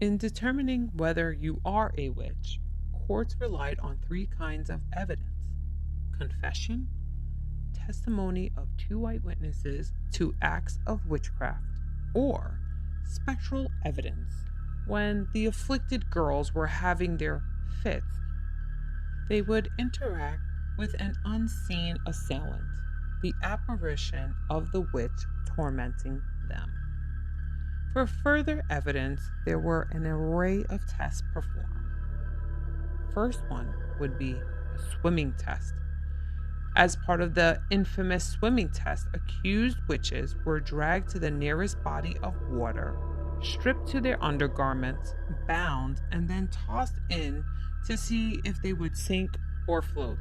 In determining whether you are a witch, courts relied on three kinds of evidence: confession, testimony of two eyewitnesses to acts of witchcraft, or spectral evidence. When the afflicted girls were having their fits, they would interact with an unseen assailant, the apparition of the witch tormenting them. For further evidence, there were an array of tests performed. First one would be a swimming test. As part of the infamous swimming test, accused witches were dragged to the nearest body of water, stripped to their undergarments, bound, and then tossed in to see if they would sink or float.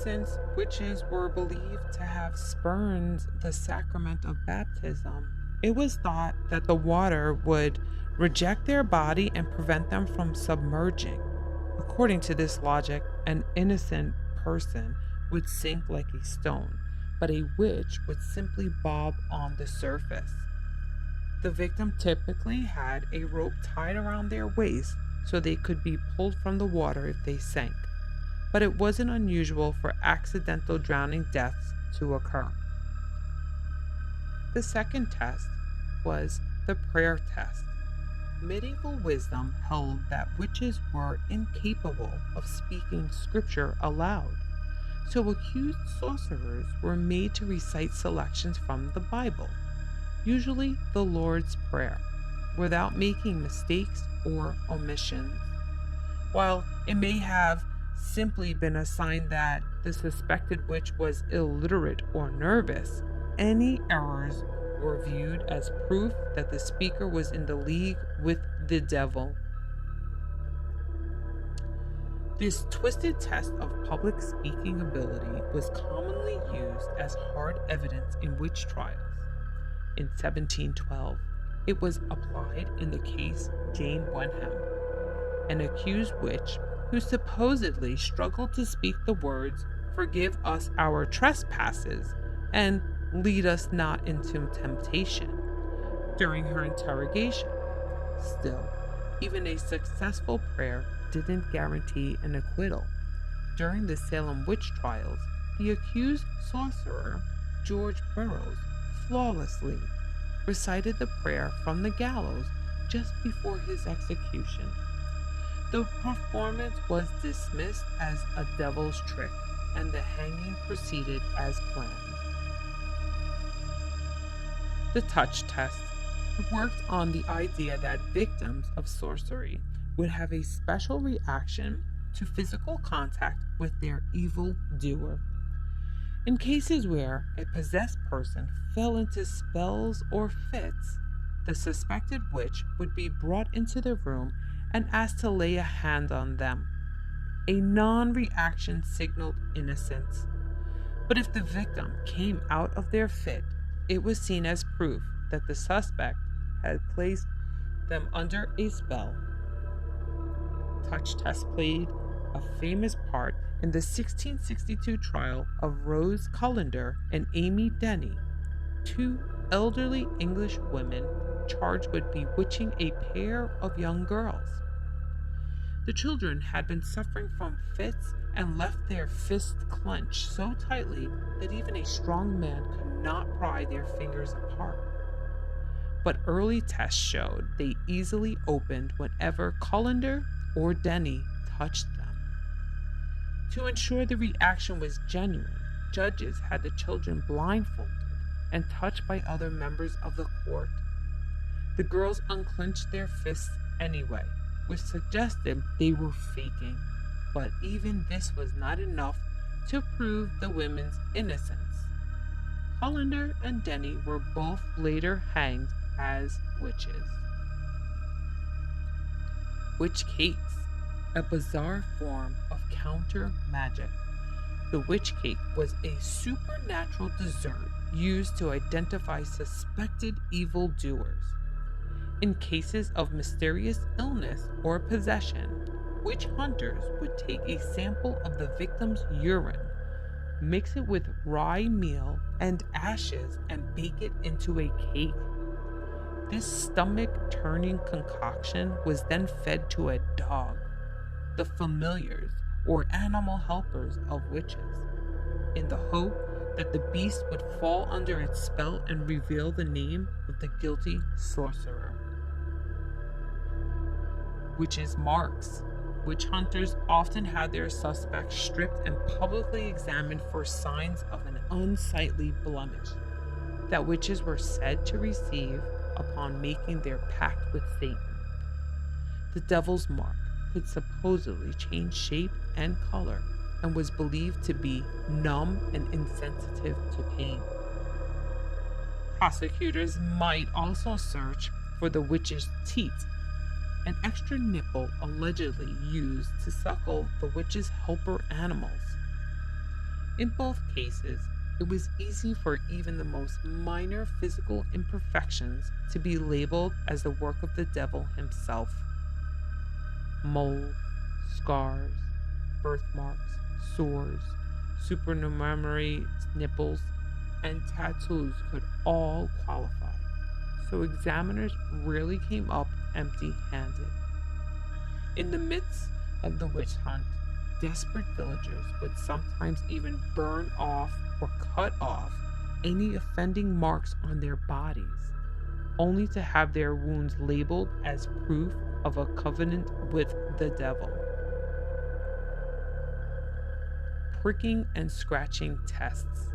Since witches were believed to have spurned the sacrament of baptism, it was thought that the water would reject their body and prevent them from submerging. According to this logic, an innocent person would sink like a stone, but a witch would simply bob on the surface. The victim typically had a rope tied around their waist so they could be pulled from the water if they sank, but it wasn't unusual for accidental drowning deaths to occur. The second test was the prayer test. Medieval wisdom held that witches were incapable of speaking scripture aloud, so accused sorcerers were made to recite selections from the Bible, usually the Lord's Prayer, without making mistakes or omissions. While it may have simply been a sign that the suspected witch was illiterate or nervous, any errors were viewed as proof that the speaker was in the league with the devil. This twisted test of public speaking ability was commonly used as hard evidence in witch trials. In 1712, it was applied in the case Jane Wenham, an accused witch who supposedly struggled to speak the words, "Forgive us our trespasses," and "Lead us not into temptation," during her interrogation. Still, even a successful prayer didn't guarantee an acquittal. During the Salem witch trials, the accused sorcerer, George Burroughs, flawlessly recited the prayer from the gallows just before his execution. The performance was dismissed as a devil's trick, and the hanging proceeded as planned. The touch test worked on the idea that victims of sorcery would have a special reaction to physical contact with their evil doer. In cases where a possessed person fell into spells or fits, the suspected witch would be brought into the room and asked to lay a hand on them. A non-reaction signaled innocence. But if the victim came out of their fit, it was seen as proof that the suspect had placed them under a spell. Touch test played a famous part in the 1662 trial of Rose Cullender and Amy Denny, two elderly English women charged with bewitching a pair of young girls. The children had been suffering from fits and left their fists clenched so tightly that even a strong man could not pry their fingers apart. But early tests showed they easily opened whenever Cullender or Denny touched them. To ensure the reaction was genuine, judges had the children blindfolded and touched by other members of the court. The girls unclenched their fists anyway, which suggested they were faking, but even this was not enough to prove the women's innocence. Cullender and Denny were both later hanged as witches. Witch cakes, a bizarre form of counter magic. The witch cake was a supernatural dessert used to identify suspected evildoers. In cases of mysterious illness or possession, witch hunters would take a sample of the victim's urine, mix it with rye meal and ashes, and bake it into a cake. This stomach-turning concoction was then fed to a dog, the familiars or animal helpers of witches, in the hope that the beast would fall under its spell and reveal the name of the guilty sorcerer. Witches' marks. Witch hunters often had their suspects stripped and publicly examined for signs of an unsightly blemish that witches were said to receive upon making their pact with Satan. The devil's mark could supposedly change shape and color and was believed to be numb and insensitive to pain. Prosecutors might also search for the witch's teat, an extra nipple allegedly used to suckle the witch's helper animals. In both cases, it was easy for even the most minor physical imperfections to be labeled as the work of the devil himself. Moles, scars, birthmarks, sores, supernumerary nipples, and tattoos could all qualify, so examiners rarely came up empty-handed. In the midst of the witch hunt, desperate villagers would sometimes even burn off or cut off any offending marks on their bodies, only to have their wounds labeled as proof of a covenant with the devil. Pricking and scratching tests.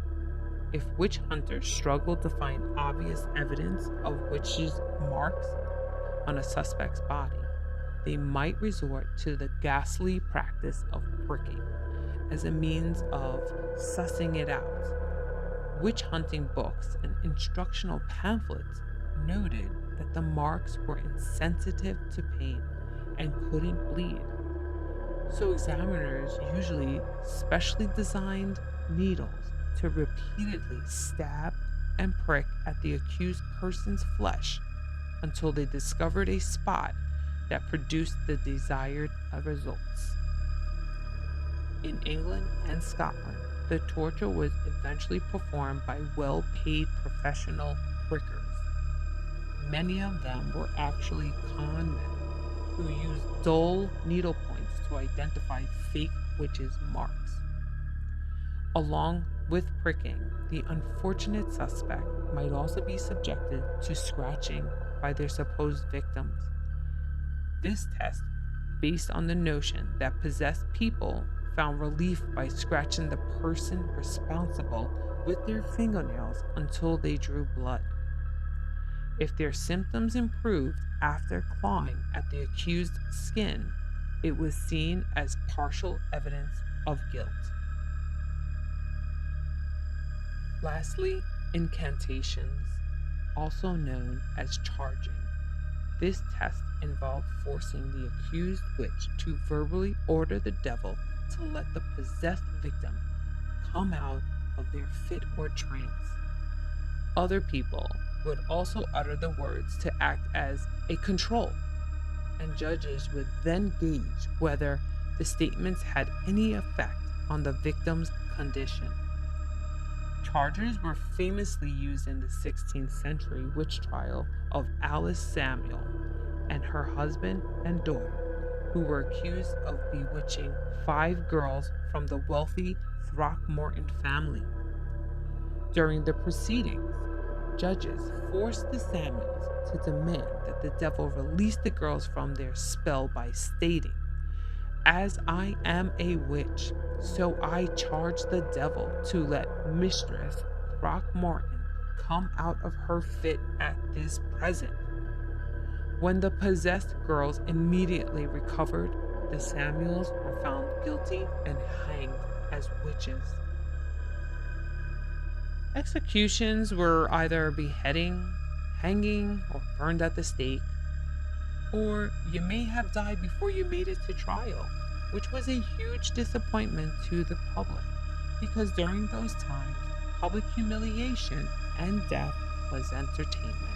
If witch hunters struggled to find obvious evidence of witches' marks on a suspect's body, they might resort to the ghastly practice of pricking as a means of sussing it out. Witch hunting books and instructional pamphlets noted that the marks were insensitive to pain and couldn't bleed, so examiners usually specially designed needles to repeatedly stab and prick at the accused person's flesh until they discovered a spot that produced the desired results. In England and Scotland, the torture was eventually performed by well-paid professional prickers. Many of them were actually con men who used dull needle points to identify fake witches' marks. Along with pricking, the unfortunate suspect might also be subjected to scratching by their supposed victims. This test, based on the notion that possessed people found relief by scratching the person responsible with their fingernails until they drew blood. If their symptoms improved after clawing at the accused's skin, it was seen as partial evidence of guilt. Lastly, incantations, also known as charging. This test involved forcing the accused witch to verbally order the devil to let the possessed victim come out of their fit or trance. Other people would also utter the words to act as a control, and judges would then gauge whether the statements had any effect on the victim's condition. Chargers were famously used in the 16th century witch trial of Alice Samuel and her husband and daughter, who were accused of bewitching 5 girls from the wealthy Throckmorton family. During the proceedings, judges forced the Samuels to demand that the devil release the girls from their spell by stating, "As I am a witch, so I charge the devil to let Mistress Throckmorton come out of her fit at this present." When the possessed girls immediately recovered, the Samuels were found guilty and hanged as witches. Executions were either beheading, hanging, or burned at the stake. Or you may have died before you made it to trial, which was a huge disappointment to the public, because during those times, public humiliation and death was entertainment.